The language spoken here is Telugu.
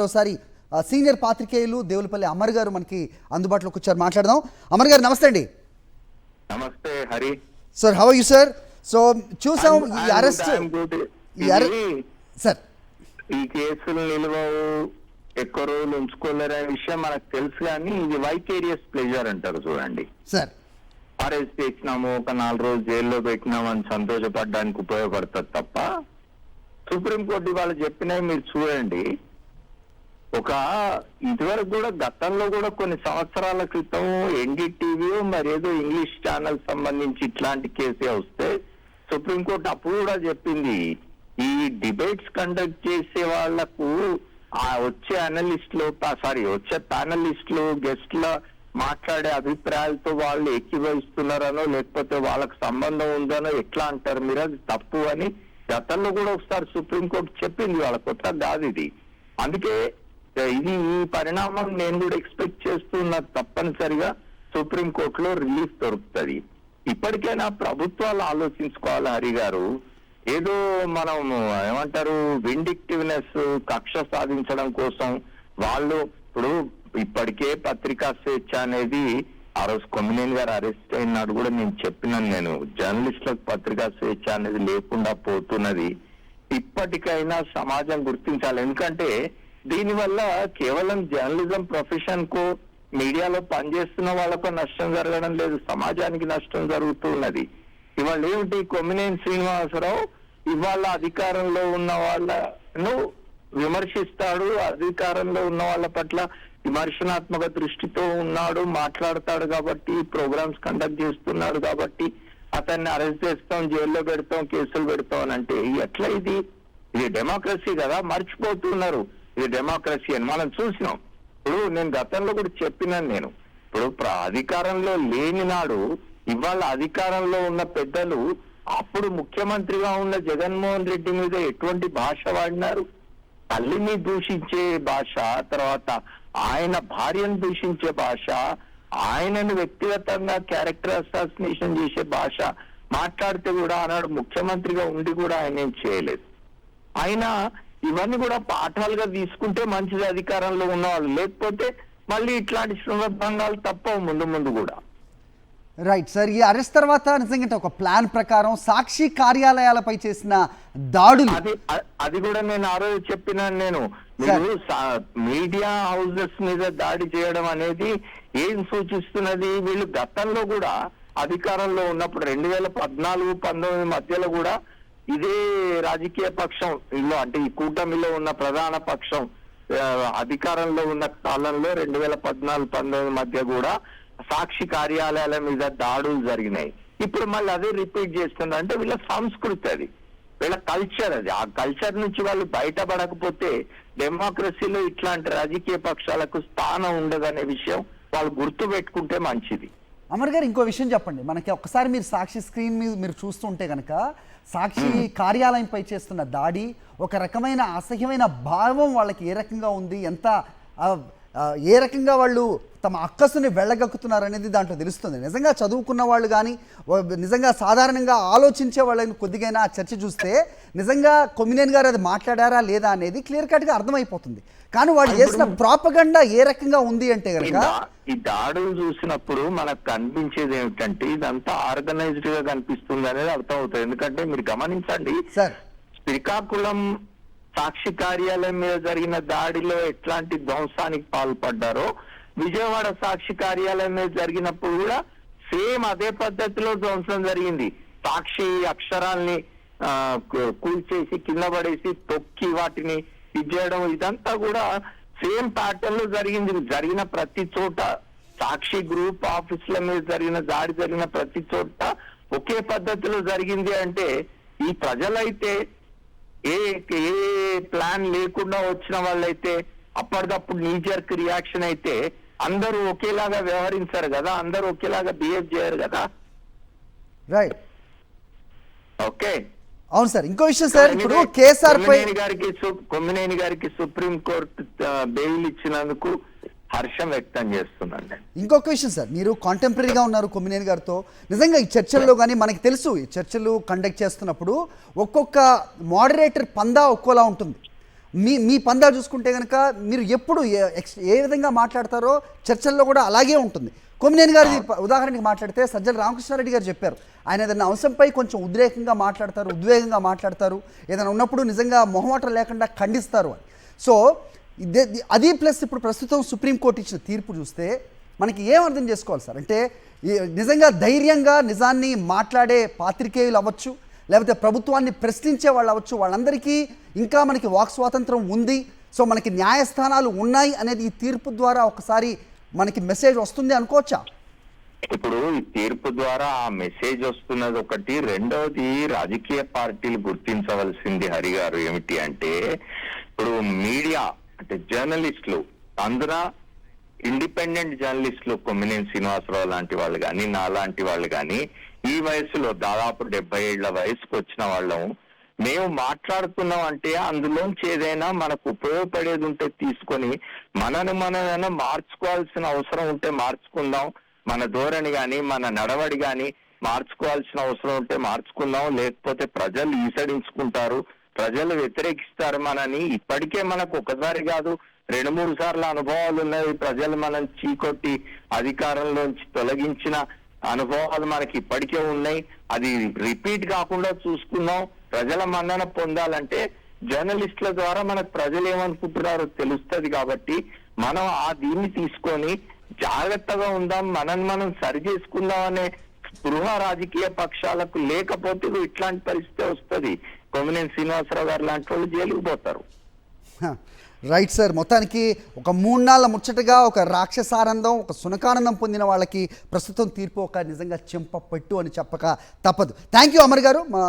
ఒకసారి సీనియర్ పాత్రికేయులు దేవులపల్లి అమర్ గారు మనకి అందుబాటులోకి వచ్చారు. మాట్లాడదాం. అమర్ గారు నమస్తే అండి. నమస్తే Hari sir, how are you sir? So చూసాం ఈ అరెస్ట్ సార్, ఈ కేసులు నిలువ ఎక్కువ రోజులు ఉంచుకోలేరనే విషయం మనకు తెలుసు, కానీ ఇది వైకేరియస్ ప్లెజర్ అంటారు చూడండి సార్. అరెస్ట్ చేసినాము, ఒక 4 రోజులు జైల్లో పెట్టినామని సంతోషపడడానికి ఉపయోగపడుతుంది తప్ప సుప్రీంకోర్టు వాళ్ళు చెప్పినవి మీరు చూడండి. ఒక ఇదివరకు కూడా గతంలో కూడా కొన్ని సంవత్సరాల క్రితం ఎన్డీటీవీ మరేదో ఇంగ్లీష్ ఛానల్ సంబంధించి ఇట్లాంటి కేసే వస్తే సుప్రీంకోర్టు అప్పుడు కూడా చెప్పింది, ఈ డిబేట్స్ కండక్ట్ చేసే వాళ్లకు వచ్చే వచ్చే ప్యానలిస్టులు గెస్ట్ల మాట్లాడే అభిప్రాయాలతో వాళ్ళు ఎక్కివహిస్తున్నారనో లేకపోతే వాళ్ళకి సంబంధం ఉందనో ఎట్లా అంటారు మీరు, అది తప్పు అని గతంలో కూడా ఒకసారి సుప్రీంకోర్టు చెప్పింది. వాళ్ళ కొత్త కాదు ఇది. అందుకే ఇది ఈ పరిణామం నేను కూడా ఎక్స్పెక్ట్ చేస్తున్నా, తప్పనిసరిగా సుప్రీంకోర్టులో రిలీఫ్ దొరుకుతుంది. ఇప్పటికైనా ప్రభుత్వాలు ఆలోచించుకోవాలి హరి గారు. ఏదో మనం ఏమంటారు విండిక్టివ్నెస్, కక్ష సాధించడం కోసం వాళ్ళు ఇప్పుడు ఇప్పటికే పత్రికా స్వేచ్ఛ అనేది ఆ రోజు కొమ్మినేని గారు అరెస్ట్ అయినాడు కూడా నేను చెప్పినాను, నేను జర్నలిస్టులకు పత్రికా స్వేచ్ఛ అనేది లేకుండా పోతున్నది. ఇప్పటికైనా సమాజం గుర్తించాలి. ఎందుకంటే దీనివల్ల కేవలం జర్నలిజం ప్రొఫెషన్ కు మీడియాలో పనిచేస్తున్న వాళ్ళకు నష్టం జరగడం లేదు, సమాజానికి నష్టం జరుగుతూ ఉన్నది. ఇవాళ ఏమిటి, కొమ్మినేని శ్రీనివాసరావు ఇవాళ అధికారంలో ఉన్న వాళ్ళను విమర్శిస్తాడు, అధికారంలో ఉన్న వాళ్ళ పట్ల విమర్శనాత్మక దృష్టితో ఉన్నాడు, మాట్లాడతాడు కాబట్టి, ప్రోగ్రామ్స్ కండక్ట్ చేస్తున్నాడు కాబట్టి అతన్ని అరెస్ట్ చేస్తాం, జైల్లో పెడతాం, కేసులు పెడతాం అని అంటే ఎట్లా? ఇది డెమోక్రసీ కదా, మర్చిపోతున్నారు ఇది డెమోక్రసీ అని. మనం చూసినాం. ఇప్పుడు నేను గతంలో కూడా చెప్పినాను, నేను ఇప్పుడు అధికారంలో లేని నాడు ఇవాళ అధికారంలో ఉన్న పెద్దలు అప్పుడు ముఖ్యమంత్రిగా ఉన్న జగన్మోహన్ రెడ్డి మీద ఎటువంటి భాష వాడినారు? తల్లిని దూషించే భాష, తర్వాత ఆయన భార్యను దూషించే భాష, ఆయనను వ్యక్తిగతంగా క్యారెక్టర్ అసాసినేషన్ చేసే భాష మాట్లాడితే కూడా ఆనాడు ముఖ్యమంత్రిగా ఉండి కూడా ఆయన ఏం చేయలేదు. ఆయన ఇవన్నీ కూడా పాఠాలుగా తీసుకుంటే మంచిది అధికారంలో ఉన్నవాళ్ళు, లేకపోతే మళ్ళీ ఇట్లాంటి సందర్భాలు తప్పవు ముందు ముందు కూడా. రైట్ సార్, ఈ అరెస్ట్ తర్వాత నిజంగా ఒక ప్లాన్ ప్రకారం సాక్షి కార్యాలయాలపై చేసిన దాడులు, అది కూడా నేను ఆ రోజు చెప్పినాను. నేను మీరు మీడియా హౌసెస్ మీద దాడి చేయడం అనేది ఏం సూచిస్తున్నది? వీళ్ళు గతంలో కూడా అధికారంలో ఉన్నప్పుడు 2014-19 మధ్యలో కూడా ఇదే రాజకీయ పక్షం ఇల్లు, అంటే ఈ కూటమిలో ఉన్న ప్రధాన పక్షం అధికారంలో ఉన్న కాలంలో 2014-19 మధ్య కూడా సాక్షి కార్యాలయాల మీద దాడులు జరిగినాయి. ఇప్పుడు మళ్ళీ అదే రిపీట్ చేస్తుంది. అంటే వీళ్ళ సంస్కృతి, అది వీళ్ళ కల్చర్, అది ఆ కల్చర్ నుంచి వాళ్ళు బయటపడకపోతే డెమోక్రసీలో ఇట్లాంటి రాజకీయ పక్షాలకు స్థానం ఉండదనే విషయం వాళ్ళు గుర్తు పెట్టుకుంటే మంచిది. అమర్ గారు, ఇంకో విషయం చెప్పండి. మనకి ఒకసారి మీరు సాక్షి స్క్రీన్ మీద మీరు చూస్తుంటే కనుక సాక్షి కార్యాలయంపై చేస్తున్న దాడి, ఒక రకమైన అసహ్యమైన భావం వాళ్ళకి ఏ రకంగా ఉంది, ఎంత ఏ రకంగా వాళ్ళు తమ అక్కసుని వెళ్ళగక్కుతున్నారు అనేది దాంట్లో తెలుస్తుంది. నిజంగా చదువుకున్న వాళ్ళు కానీ నిజంగా సాధారణంగా ఆలోచించే వాళ్ళని కొద్దిగైనా ఆ చర్చ చూస్తే నిజంగా కొమ్మినేని గారు అది మాట్లాడారా లేదా అనేది క్లియర్ కట్గా అర్థమైపోతుంది. కానీ వాళ్ళు చేసిన ప్రాపగండా ఏ రకంగా ఉంది అంటే కనుక ఈ దాడులు చూసినప్పుడు మనకు కనిపించేది ఏమిటంటే ఇదంతా ఆర్గనైజ్డ్ గా కనిపిస్తుంది అనేది అర్థం అవుతుంది. ఎందుకంటే మీరు గమనించండి సార్, శ్రీకాకుళం సాక్షి కార్యాలయం మీద జరిగిన దాడిలో ఎట్లాంటి ధ్వంసానికి పాల్పడ్డారో, విజయవాడ సాక్షి కార్యాలయం మీద జరిగినప్పుడు కూడా సేమ్ అదే పద్ధతిలో ధ్వంసం జరిగింది. సాక్షి అక్షరాల్ని కూల్చేసి కింద పడేసి తొక్కి వాటిని ఇచ్చేయడం, ఇదంతా కూడా సేమ్ ప్యాటర్న్ లో జరిగింది. జరిగిన ప్రతి చోట సాక్షి గ్రూప్ ఆఫీసుల మీద జరిగిన ప్రతి చోట ఒకే పద్ధతిలో జరిగింది. అంటే ఈ ప్రజలైతే ఏ ప్లాన్ లేకుండా వచ్చిన వాళ్ళైతే అప్పటికప్పుడు నీజర్క్ రియాక్షన్ అయితే అందరూ ఒకేలాగా వ్యవహరించారు కదా, అందరూ ఒకేలాగా బిహేవ్ చేయరు కదా. రైట్, ఓకే, అవును సార్. ఇంకో విషయం సార్, ఇప్పుడు కేసీఆర్ పై కొమ్మినేని గారికి సుప్రీం కోర్టు బెయిల్ ఇచ్చినందుకు హర్షం వ్యక్తం చేస్తున్నాను. ఇంకొక విషయం సార్, మీరు కాంటెంపరీగా ఉన్నారు కొమ్మినేని గారితో. నిజంగా ఈ చర్చల్లో కానీ మనకి తెలుసు, ఈ చర్చలు కండక్ట్ చేస్తున్నప్పుడు ఒక్కొక్క మోడరేటర్ పందా ఒక్కోలా ఉంటుంది. మీ పందా చూసుకుంటే కనుక మీరు ఎప్పుడు ఏ విధంగా మాట్లాడతారో చర్చల్లో కూడా అలాగే ఉంటుంది. కొమ్మినేని గారి ఉదాహరణకి మాట్లాడితే సజ్జల రామకృష్ణారెడ్డి గారు చెప్పారు, ఆయన ఏదైనా అంశంపై కొంచెం ఉద్వేగంగా మాట్లాడతారు, ఏదైనా ఉన్నప్పుడు నిజంగా మొహమాటం లేకుండా ఖండిస్తారు అని. సో అది ప్లస్ ఇప్పుడు ప్రస్తుతం సుప్రీంకోర్టు ఇచ్చిన తీర్పు చూస్తే మనకి ఏం అర్థం చేసుకోవాలి సార్ అంటే, నిజంగా ధైర్యంగా నిజాన్ని మాట్లాడే పాత్రికేయులు అవ్వచ్చు, లేకపోతే ప్రభుత్వాన్ని ప్రశ్నించే వాళ్ళు అవ్వచ్చు, వాళ్ళందరికీ ఇంకా మనకి వాక్ స్వాతంత్రం ఉంది, సో మనకి న్యాయస్థానాలు ఉన్నాయి అనేది ఈ తీర్పు ద్వారా ఒకసారి మనకి మెసేజ్ వస్తుంది అనుకోవచ్చా? ఇప్పుడు ఈ తీర్పు ద్వారా ఆ మెసేజ్ వస్తున్నది ఒకటి. రెండవది రాజకీయ పార్టీలు గుర్తించవలసింది హరి గారు ఏమిటి అంటే, ఇప్పుడు మీడియా అంటే జర్నలిస్టులు అందున ఇండిపెండెంట్ జర్నలిస్టులు కొమ్మినేని శ్రీనివాసరావు లాంటి వాళ్ళు కానీ నా లాంటి వాళ్ళు కానీ ఈ వయసులో దాదాపు 70 ఏళ్ల వయసుకు వచ్చిన వాళ్ళం మేము మాట్లాడుతున్నాం అంటే అందులోంచి ఏదైనా మనకు ఉపయోగపడేది ఉంటే తీసుకొని మనమైనా మార్చుకోవాల్సిన అవసరం ఉంటే మార్చుకుందాం, మన ధోరణి కానీ మన నడవడి కానీ మార్చుకోవాల్సిన అవసరం ఉంటే మార్చుకుందాం, లేకపోతే ప్రజలు ఈసడించుకుంటారు, ప్రజలు వ్యతిరేకిస్తారు మనని. ఇప్పటికే మనకు ఒకసారి కాదు 2-3 సార్లు అనుభవాలు ఉన్నాయి. ప్రజలు మనం చీకొట్టి అధికారంలోంచి తొలగించిన అనుభవాలు మనకి ఇప్పటికే ఉన్నాయి. అది రిపీట్ కాకుండా చూసుకుందాం. ప్రజల మన్నన పొందాలంటే జర్నలిస్టుల ద్వారా మనకు ప్రజలు ఏమనుకుంటున్నారో తెలుస్తుంది. కాబట్టి మనం దీన్ని తీసుకొని జాగ్రత్తగా ఉందాం, మనం సరి చేసుకుందాం అనే స్పృహ రాజకీయ పక్షాలకు లేకపోతే ఇట్లాంటి పరిస్థితి వస్తుంది. కొమ్మినేని శ్రీనివాసరావు గారు లాంటి వాళ్ళు జైలుకు పోతారు. రైట్ సార్, మొత్తానికి ఒక 3 నాళ్ళ ముచ్చటగా ఒక రాక్షసానందం, ఒక సునకానందం పొందిన వాళ్ళకి ప్రస్తుతం తీర్పు ఒక నిజంగా చెంప పెట్టు అని చెప్పక తప్పదు. థ్యాంక్ యూ అమర్ గారు.